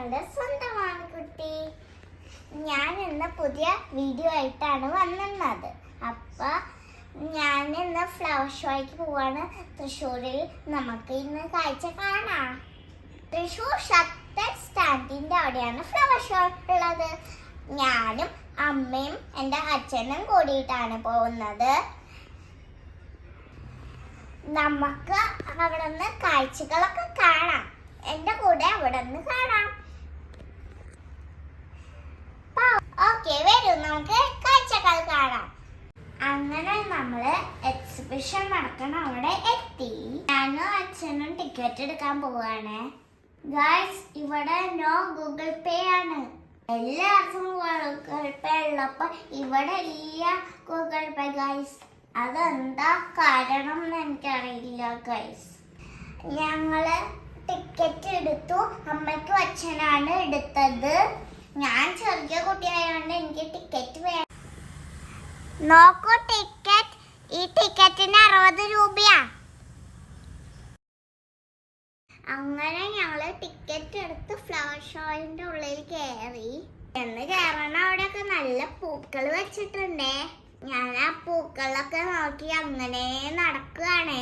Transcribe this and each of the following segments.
നിങ്ങളുടെ സ്വന്തമാണ് കുട്ടി. ഞാൻ ഇന്ന് പുതിയ വീഡിയോ ആയിട്ടാണ് വന്നത്. അപ്പൊ ഞാൻ ഇന്ന് ഫ്ലവർ ഷോയ്ക്ക് പോവാണ് തൃശ്ശൂരിൽ. നമുക്ക് ഇന്ന് കാഴ്ച കാണാം. തൃശ്ശൂർ ഷട്ടർ സ്റ്റാൻഡിന്റെ അവിടെയാണ് ഫ്ലവർ ഷോ ഉള്ളത്. ഞാനും അമ്മയും എൻ്റെ അച്ഛനും കൂടിയിട്ടാണ് പോകുന്നത്. നമുക്ക് അവിടെ നിന്ന് കാഴ്ചകളൊക്കെ കാണാം. എൻ്റെ കൂടെ അവിടെ നിന്ന് കാണാം. ഓക്കെ, വരൂ, നമുക്ക് കാഴ്ചകൾ കാണാം. അങ്ങനെ നമ്മള് എക്സിബിഷൻ നടക്കണ അവിടെ എത്തി. ഞാനും അച്ഛനും ടിക്കറ്റ് എടുക്കാൻ പോവാണ്. ഗൈസ്, ഇവിടെ നോ ഗൂഗിൾ പേ ആണ്. എല്ലാവർക്കും ഗൂഗിൾ പേ ഉള്ളപ്പോ ഇവിടെ ഇല്ല ഗൂഗിൾ പേ ഗൈസ്. അതെന്താ കാരണം എന്ന് എനിക്കറിയില്ല ഗൈസ്. ഞങ്ങള് ടിക്കറ്റ് എടുത്തു. അമ്മയ്ക്കും അച്ഛനാണ് എടുത്തത്. ഞാൻ ചെറിയ കുട്ടിയായതുകൊണ്ട് എനിക്ക് ടിക്കറ്റ് വേണം. നോക്കൂ, ടിക്കറ്റ് ഈ ടിക്കറ്റിന് 60 രൂപയാ. അങ്ങനെ ഞങ്ങള് ടിക്കറ്റ് എടുത്ത് ഫ്ലവർ ഷോയിന്റെ ഉള്ളിൽ കയറി. കയറണ അവിടെയൊക്കെ നല്ല പൂക്കൾ വെച്ചിട്ടുണ്ടേ. ഞാൻ ആ പൂക്കളൊക്കെ നോക്കി അങ്ങനെ നടക്കുകയാണ്.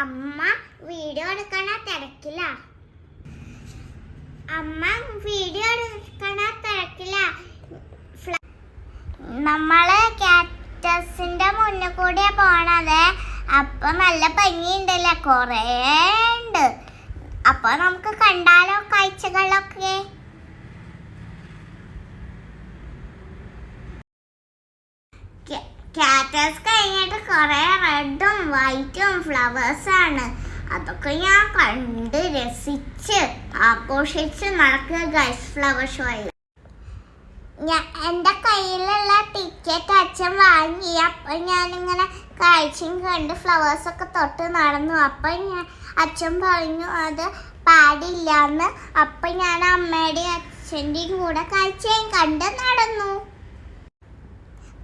അമ്മ വീഡിയോ എടുക്കണ തിരക്കില്ല. നമ്മള് കാക്ടസിന്റെ മുന്നിൽ കൂടിയാ പോണത്. അപ്പൊ നല്ല ഭംഗിയുണ്ടല്ലേ, കൊറേ ഉണ്ട്. അപ്പൊ നമുക്ക് കണ്ടാലോ കാഴ്ചകളൊക്കെ. കാക്ടസ് കഴിഞ്ഞിട്ട് കുറെ റെഡും വൈറ്റും ഫ്ലവേഴ്സ് ആണ്. അതൊക്കെ ഞാൻ കണ്ട് രസിച്ച് ആഘോഷിച്ച് നടക്കുക ഗൈസ് ഫ്ലവർ ഷോയിൽ. എൻ്റെ കയ്യിലുള്ള ടിക്കറ്റ് അച്ഛൻ വാങ്ങി. അപ്പം ഞാനിങ്ങനെ കാഴ്ചയും കണ്ട് ഫ്ലവേഴ്സൊക്കെ തൊട്ട് നടന്നു. അപ്പം അച്ഛൻ പറഞ്ഞു അത് പാടില്ലാന്ന്. അപ്പം ഞാൻ അമ്മയുടെയും അച്ഛൻ്റെയും കൂടെ കാഴ്ചയും കണ്ട് നടന്നു.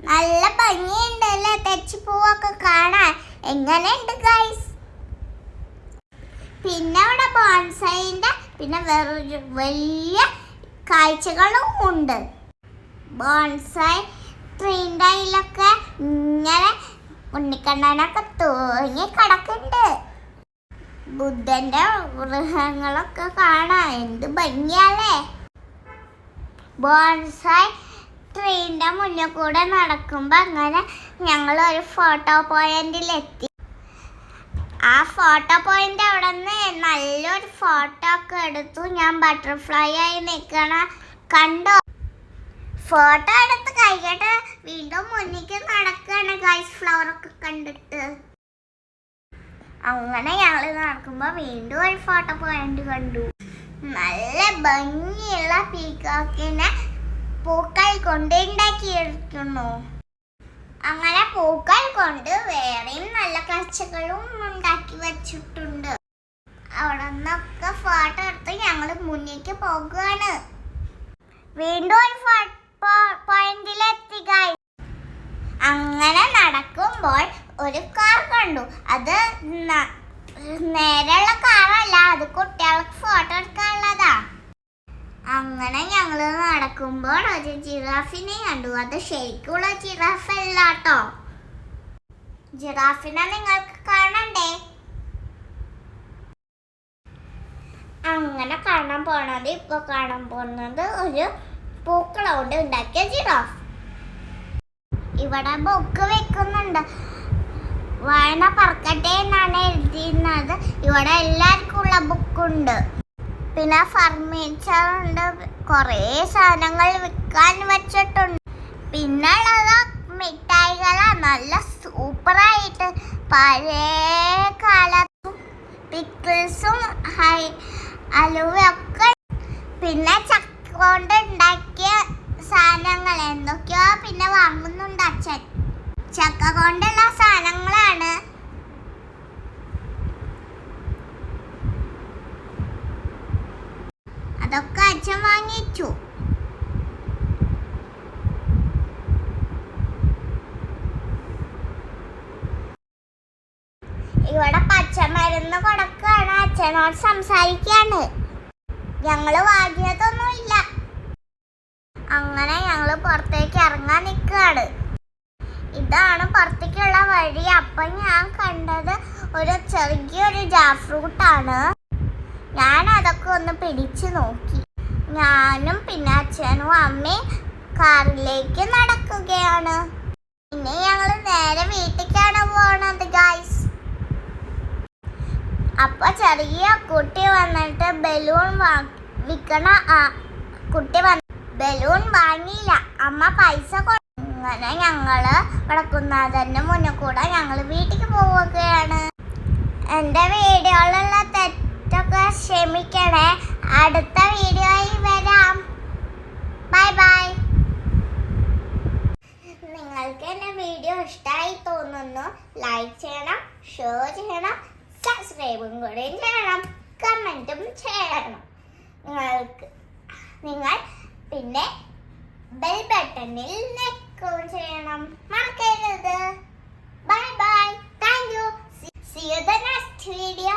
നല്ല ഭംഗിയുണ്ടല്ലേ തെച്ചിപ്പൂവൊക്കെ കാണാൻ. എങ്ങനെയുണ്ട് ഗൈസ്? പിന്നെ അവിടെ ബോൺസൈൻ്റെ പിന്നെ വേറൊരു വലിയ കാഴ്ചകളും ഉണ്ട്. ബോൺസായി ട്രീൻ്റെ അതിലൊക്കെ ഇങ്ങനെ ഉണ്ണിക്കണ്ണനൊക്കെ തൂങ്ങി കിടക്കുന്നുണ്ട്. ബുദ്ധൻ്റെ മൃഗങ്ങളൊക്കെ കാണാൻ എന്ത് ഭംഗിയല്ലേ. ബോൺസായി ട്രെയിനിന്റെ മുന്നിൽ കൂടെ നടക്കുമ്പോൾ അങ്ങനെ ഞങ്ങൾ ഒരു ഫോട്ടോ പോയിന്റിലെത്തി. ആ ഫോട്ടോ പോയിന്റ് അവിടെ നിന്ന് നല്ലൊരു ഫോട്ടോ ഒക്കെ എടുത്തു. ഞാൻ ബട്ടർഫ്ലൈ ആയി നിൽക്കണ കണ്ടോ. ഫോട്ടോ എടുത്ത് കഴിഞ്ഞിട്ട് വീണ്ടും മുന്നിലേക്ക് നടക്കുകയാണ് ഗൈസ് ഫ്ലവർ ഒക്കെ കണ്ടിട്ട്. അങ്ങനെ ഞങ്ങൾ നടക്കുമ്പോൾ വീണ്ടും ഒരു ഫോട്ടോ പോയിന്റ് കണ്ടു. നല്ല ഭംഗിയുള്ള പീക്കോക്കിനെ പൂക്കൾ കൊണ്ട് ഉണ്ടാക്കിയിരിക്കുന്നു. അങ്ങനെ പൂക്കൾ കൊണ്ട് വേറെയും നല്ല കാഴ്ചകളും ഉണ്ടാക്കി വെച്ചിട്ടുണ്ട്. അവിടെ നിന്നൊക്കെ ഫോട്ടോ എടുത്ത് ഞങ്ങൾ മുന്നിലേക്ക് പോകുകയാണ്. വീണ്ടും ഒരു പോയിന്റിലെത്തി ഗൈസ്. അങ്ങനെ നടക്കുമ്പോൾ ഒരു കാർ കണ്ടു. അത് നേരെയുള്ള കാറല്ല, അത് കുട്ടികൾക്ക് ഫോട്ടോ എടുക്കാനുള്ളതാ. അങ്ങനെ ഞങ്ങൾ നടക്കുമ്പോൾ ഒരു ജിറാഫിനെ കണ്ടു. അത് ശരിക്കുള്ള ജിറാഫ് അല്ല കേട്ടോ. ജിറാഫിനെ നിങ്ങൾക്ക് കാണണ്ടേ? അങ്ങനെ കാണാൻ പോകുന്നത് ഒരു പൂക്കള കൊണ്ട് ഉണ്ടാക്കിയ ജിറാഫ്. ഇവിടെ ബുക്ക് വെക്കുന്നുണ്ട്. വായന പറക്കട്ടെ എന്നാണ് എഴുതിയിരുന്നത്. ഇവിടെ എല്ലാവർക്കും ഉള്ള ബുക്കുണ്ട്. പിന്നെ ഫർണിച്ചർ ഉണ്ട്. കുറേ സാധനങ്ങൾ വിൽക്കാൻ വെച്ചിട്ടുണ്ട്. പിന്നെ ഉള്ളത് മിഠായികളാണ്. നല്ല സൂപ്പറായിട്ട് പഴയ കാലത്തും പിക്കിൾസും അലുവയൊക്കെ. പിന്നെ ചക്ക കൊണ്ട് ഉണ്ടാക്കിയ സാധനങ്ങൾ എന്തൊക്കെയോ പിന്നെ വാങ്ങുന്നുണ്ട് അച്ഛൻ. ചക്ക കൊണ്ടുള്ള സാധനങ്ങളാണ്. അതൊക്കെ അച്ഛൻ വാങ്ങിച്ചു. ഇവിടെ പച്ചമരുന്ന് കൊടുക്കാണ്. അച്ഛനോട് സംസാരിക്കാണ്. ഞങ്ങള് വാങ്ങിയതൊന്നുമില്ല. അങ്ങനെ ഞങ്ങള് പുറത്തേക്ക് ഇറങ്ങാൻ നിൽക്കുകയാണ്. ഇതാണ് പുറത്തേക്കുള്ള വഴി. അപ്പൊ ഞാൻ കണ്ടത് ഒരു ചെറിയൊരു ജാഫ്രൂട്ടാണ്. ഞാൻ അതൊക്കെ ഒന്ന് പിടിച്ചു നോക്കി. ഞാനും പിന്നെ അച്ഛനും അമ്മയും കാറിലേക്ക് നടക്കുകയാണ്. പിന്നെ ഞങ്ങൾ നേരെ വീട്ടിലേക്കാണ് പോണത് ഗൈസ്. അപ്പൊ ചെറിയ കുട്ടി വന്നിട്ട് ബലൂൺ വിൽക്കണ കുട്ടി ബലൂൺ വാങ്ങിയില്ല. അമ്മ പൈസ അങ്ങനെ ഞങ്ങള് കിടക്കുന്നതിന് മുന്നേ കൂടെ ഞങ്ങൾ വീട്ടിലേക്ക് പോവുകയാണ്. എൻ്റെ വീഡിയോയിലുള്ള തെറ്റൊക്കെ ക്ഷമിക്കണേ. അടുത്ത വീഡിയോയിൽ വരാം. Bye bye. നിങ്ങൾക്ക് എൻ്റെ വീഡിയോ ഇഷ്ടമായി തോന്നുന്നു. ലൈക്ക് ചെയ്യണം, ഷെയർ ചെയ്യണം, സബ്സ്ക്രൈബും കൂടെ ചെയ്യണം, കമൻറ്റും ചെയ്യണം. നിങ്ങൾ പിന്നെ ബെൽ ബട്ടണിൽ നെക്കും ചെയ്യണം, മറക്കരുത്. Bye bye. Thank you. See you the next video.